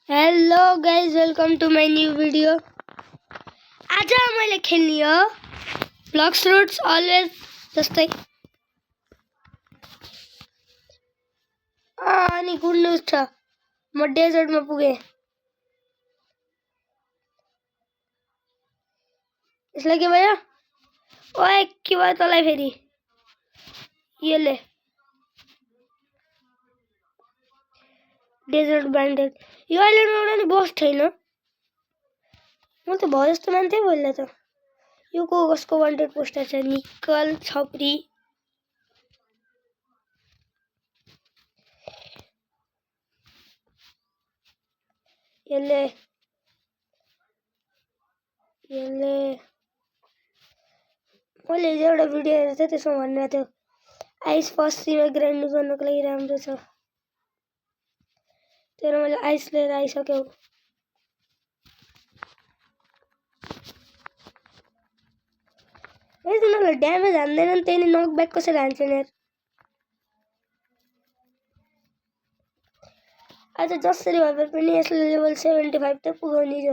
Hello guys, welcome to my new video. आज मैले खेल्ने हो ब्लक्स रुट्स अलवेज जस्तै। अनि गुड न्युज छ, म डेजर्टमा पुगेँ। यसलाई के भयो? ओए के भयो तँलाई फेरि? यसले डेजर्ट ब्यान्डेड यो आइल्यान्डमा एउटा नि बस छैन। म त भयो जस्तो मान्थेँ पहिला त। यो कसको वान्टेड पोस्टर छ? निकल छपरी। यसले मैले हिजो एउटा भिडियो हेरेको थिएँ, त्यसमा भनिरहेको थियो आइस पश्चिमा ग्राइन्ड गर्नको लागि राम्रो छ। तर मैले आइस लिएर आइसक्यो। तिनीहरूलाई ड्यामेज हान्दैनन्, त्यही नै नकब्याक कसरी हान्छन् यार? आज जसरी भए पनि यसले लेभल 75 त पुगाउने छ।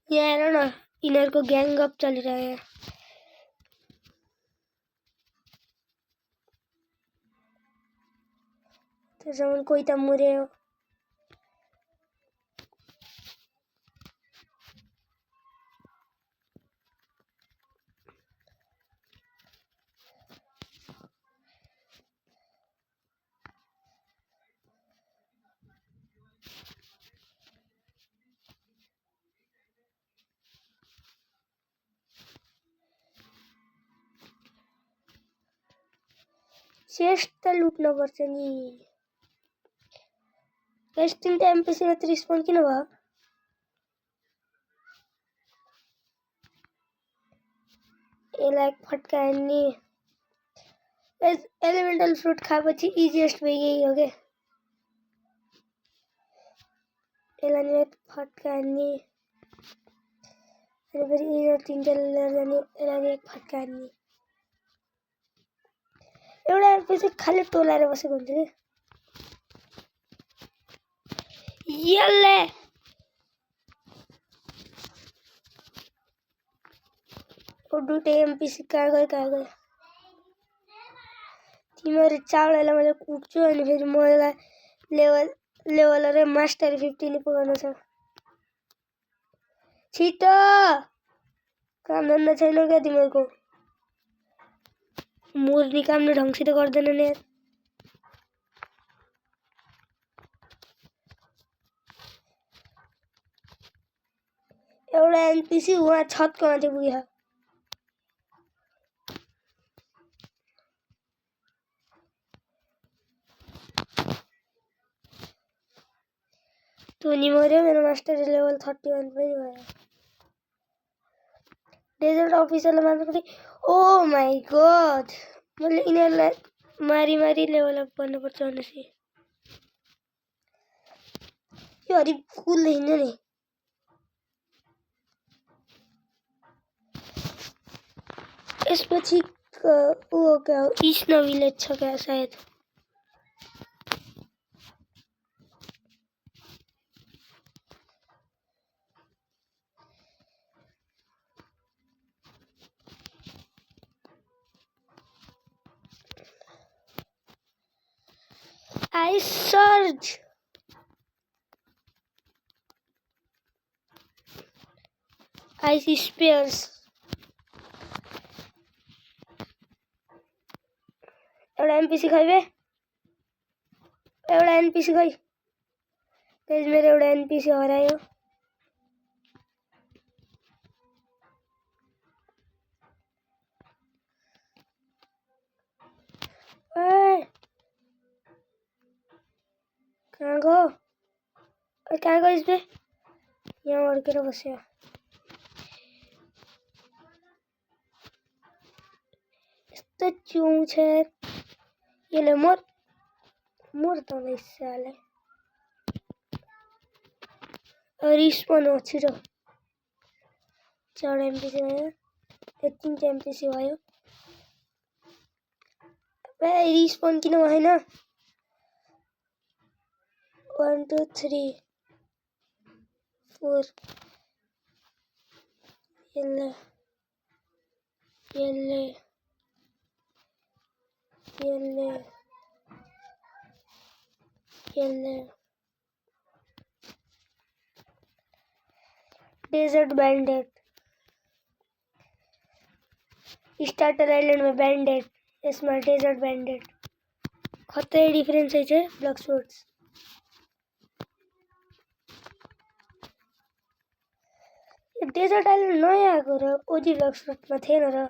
यहाँ हेर न, यिनीहरूको ग्याङ अप चलिरह्यो। त्यसमा कोही त मर्यो। चेस्ट त लुट्न पर्छ नि। टेस्टिङ त एमपीसी मात्र रिस्पोन किन भयो? यसलाई फट्का हान्ने। एलिमेन्टल फ्रुट खाएपछि इजिएस्ट वे यही हो क्या। यसलाई नि फट्का हान्ने। अनि फेरि यिनीहरू तिनवटा लिएर जाने। यसलाई नि एक फट्का हान्ने। एउटा एमपीसी खालि टोलाएर बसेको हुन्छ क्या। यसले दुईटै एमपीसी कहाँ गयो? तिमीहरू चावललाई मैले कुट्छु अनि फेरि मलाई लेभल र मास्टर 50 पुगाउनु छ। छिटो, काम धन्दा छैन क्या तिमीहरूको? मुर्नी कामले ढङ्गसित गर्दैनन् यार। एउटा एनपीसी उहाँ छतको माथि पुग्यो। टोनी मर्यो, मेरो मास्टर लेभल 31 पनि भयो। डेजर्ट अफिसरलाई मार्नु। ओ माई गॉड, मैले यिनीहरूलाई मारी लेभल अप गर्नुपर्छ भनेपछि यो हरि कुल हिँड्यो नि। यसपछि ऊ क्या हो, इस्नो भिलेज छ क्या सायद। आइस सर्ज, आइस स्पेयर्स। एउटा एमपीसी खै एउटा एनपीसी खै। मेरो एउटा एनपीसी हरायो। कहाँ गइस बे? यहाँ अड्केर बस्यो। यस्तो च्युँ छ यसले। मोर त साले रिस्पोन हो। छिटो, 4 एमपीसी भयो, 3 एमपीसी भयो। रिस्पोन किन भएन? 1 2 3 4 yellow डेजर्ट बैंडेड स्टार्टर आइलैंड में बैंडेड इसमें डेजर्ट बैंडेड खतरे डिफरेंस है ब्लैक स्पोर्ट्स डेजर्ट आइलैंड नयाँ आएको र ओजी ब्लैक स्पोर्ट्समा थिएन र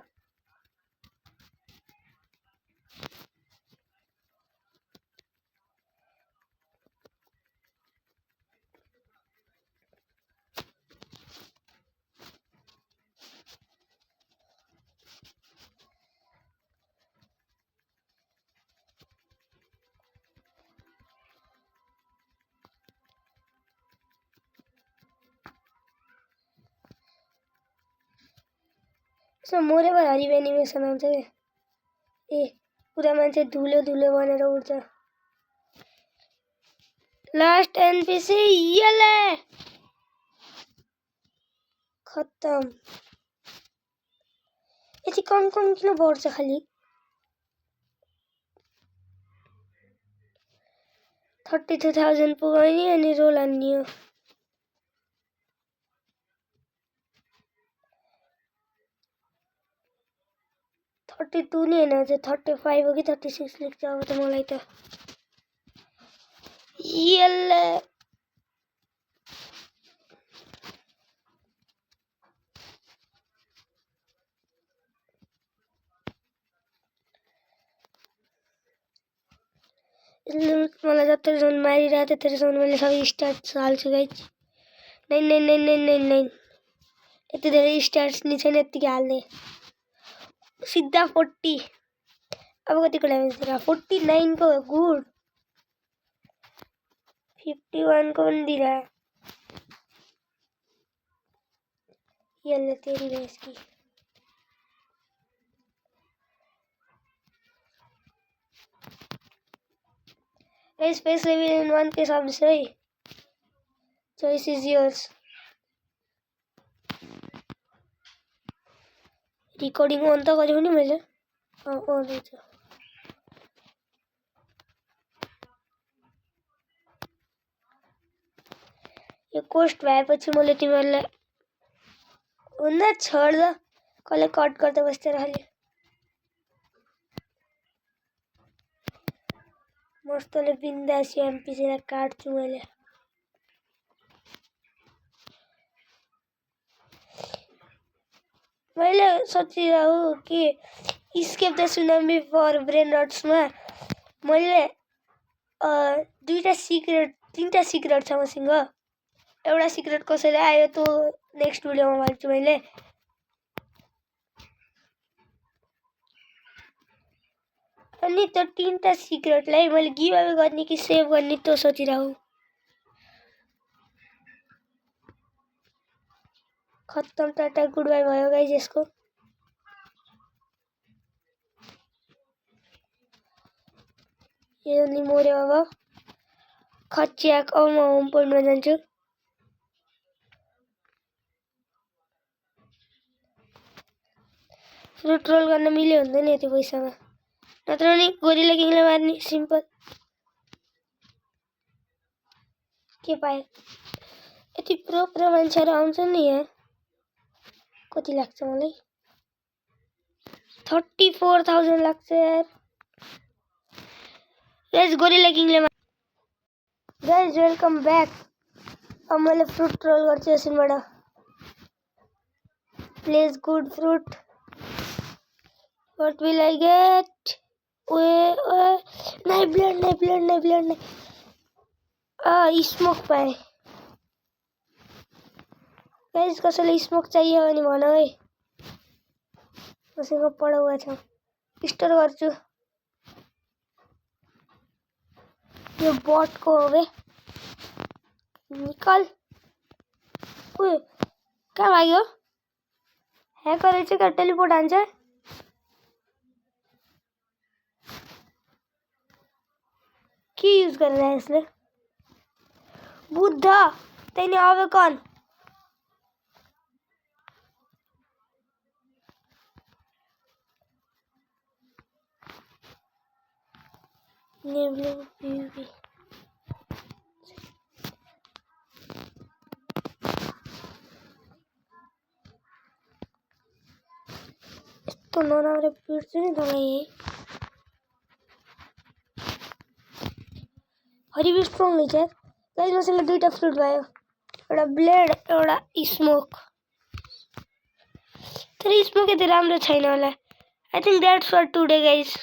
यसमा मोरेमा हरिब एनिमेसन आउँछ क्या ए पुरा मान्छे धुलो धुलो बनेर उड्छ लास्ट एनपीसी येले खत्तम यति कम किन बढ्छ खालि 32,000 पुग्यो नि अनि रोल हान्ने हो थर्टी टू नहीं है ना 35 होगी 36 लिख जाओ तो मलाई तो येले मलाई जत्रो जोन मारिरहेको थियो त्यत्रो जोन मैले सबै स्टार्ट्स हाल्छु गाइज नहीं यति धेरै स्टार्ट्स नि छैन यतिकै हाल्ने सीधा 40 अब कतिको ड्यामेज दिएर 49 को गुड 51 को पनि दिएर यसले तेरी भैंस की स्पेस लेवल 1 के हिसाब से choice is yours recording on तो गरेको नि मैले अन हुन्छ यो कोस्ट भएपछि मैले तिमीहरुलाई हुन्न छोड द कसले कट गर्दै बस्दै रहले मस्तले बिन्दास एमपीसी लाई काट्छु मैले मैले सोचिरहेको कि escape the tsunami for brain rots में मैले दुईटा सिक्रेट तीनटा सिक्रेट छ मसँग एउटा सिक्रेट कसैले आयो त नेक्स्ट भिडियोमा भन्छु मैले अनि त्यो तीनटा सिक्रेटलाई मैले गिभ अवे गर्ने कि सेभ गर्ने त सोचिरहेको खत्तम टाटा गुड बाई भयो गाइस यसको यो नि मोर्यो अब खच्याक अब म होम पोइन्टमा जान्छु फ्रुट रोल गर्न मिल्यो हुँदैन यति पैसामा नत्र नि गोरिला किङले मार्ने सिम्पल के पाए यति प्रो मान्छेहरु आउँछ नि यहाँ कति लाग्छ मलाई 34,000 लाग्छ यार गाइस गोरिला किङले गाइस वेलकम बैक अब मैले फ्रुट रोल गर्छु यसैबाट please good fruit what will I get ओए नहीं ब्लड स्मोक पाए गाइस कसैले स्मोक चाहियो भने भन है मसँग पढाउवा छ स्टोर गर्छु यो बट को हो बे निकल ओए कहाँ भाग्यो ह्याकर रहेछ क्या टेलिपोर्ट हान्छ के युज गरेर यसले बुद्ध त्यहाँदेखि अब कन यस्तो नराम्रो पिट्छु नि तँलाई हरिबी स्ट्रङ रहेछ गाइस मसँग दुईटा फ्रुट भयो एउटा ब्लेड एउटा स्मोक तर स्मोक यति राम्रो छैन होला I think that's for today guys